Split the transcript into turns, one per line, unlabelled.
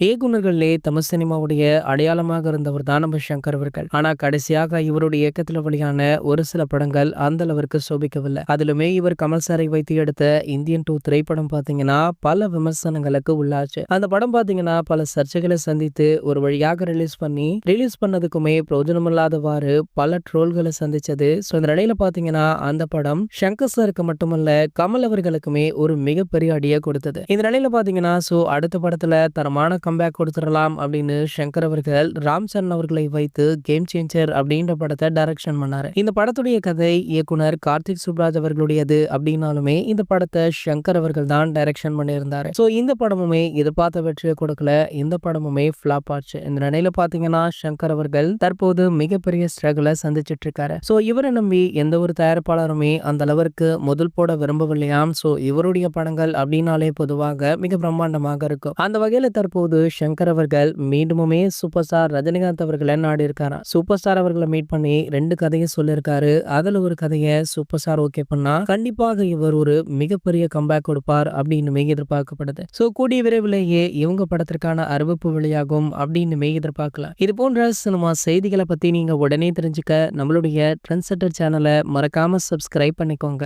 இயக்குனர்கள்லே தமிழ் சினிமாவுடைய அடையாளமாக இருந்தவர் தான் நம்ம சங்கர் அவர்கள். ஆனா கடைசியாக இவருடைய இயக்கத்துல வெளியான ஒரு சில படங்கள் அந்த அளவிற்கு சோபிக்கவில்லை. அதிலுமே இவர் கமல் சாரை வைத்து எடுத்த இந்தியன் 2 திரைப்படம் பாத்தீங்கன்னா பல விமர்சனங்களுக்கு உள்ளாச்சு. அந்த படம் பாத்தீங்கன்னா பல சர்ச்சைகளை சந்தித்து ஒரு வழியாக ரிலீஸ் பண்ணதுக்குமே பிரயோஜனமில்லாதவாறு பல ட்ரோல்களை சந்திச்சது. ஸோ இந்த நிலையில பாத்தீங்கன்னா அந்த படம் சங்கர் சாருக்கு மட்டுமல்ல கமல் அவர்களுக்குமே ஒரு மிகப்பெரிய அடியை கொடுத்தது. இந்த நிலையில பாத்தீங்கன்னா அடுத்த படத்துல தரமான கம்பேக் கொடுத்துடலாம் அப்படின்னு சங்கர் அவர்கள் ராம் சரண் அவர்களை வைத்து கேம் சேஞ்சர் அப்படின்ற படத்தை டைரக்ஷன் பண்ணாரு. இந்த படத்துடைய கதை இயக்குனர் கார்த்திக் சுப்ராஜ் அவர்களுடையது அப்படின்னாலுமே இந்த படத்தை சங்கர் அவர்கள் தான் டைரக்ஷன் பண்ணியிருந்தாரு. சோ இந்த படமுமே எதிர்பார்த்த வெற்றியை கொடுக்கல. இந்த படமுமே ஃபிளாப் ஆச்சு. இந்த நிலையில பாத்தீங்கன்னா சங்கர் அவர்கள் தற்போது மிகப்பெரிய ஸ்ட்ரகிளை சந்திச்சிட்டு இருக்காரு. சோ இவரை நம்பி எந்த ஒரு தயாரிப்பாளருமே அந்த அளவிற்கு முதல் போட விரும்பவில்லையாம். சோ இவருடைய படங்கள் அப்படின்னாலே பொதுவாக மிக பிரம்மாண்டமாக இருக்கும். அந்த வகையில தற்போது சங்கர் அவர்கள் மீண்டுமே சூப்பர் ஸ்டார் ரஜினிகாந்த் அவர்களை நாடி இருக்காராம். சூப்பர் ஸ்டார் அவர்களை மீட் பண்ணி 2 கதையை சொல்லியிருக்காரு. அதுல ஒரு கதையை சூப்பர் ஸ்டார் ஓகே பண்ணா கண்டிப்பாக இவர் ஒரு மிகப்பெரிய கம்பேக் கொடுப்பார் அப்படின்னு எதிர்பார்க்கப்படுது. சோ கூடிய விரைவிலேயே இவங்க படத்திற்கான அறிவிப்பு வெளியாகும் அப்படின்னு எதிர்பார்க்கலாம். இது போன்ற சினிமா செய்திகளை பத்தி நீங்க உடனே தெரிஞ்சுக்க நம்மளுடைய ட்ரெண்ட் செட்டர் சேனலை மறக்காம சப்ஸ்கிரைப் பண்ணிக்கோங்க.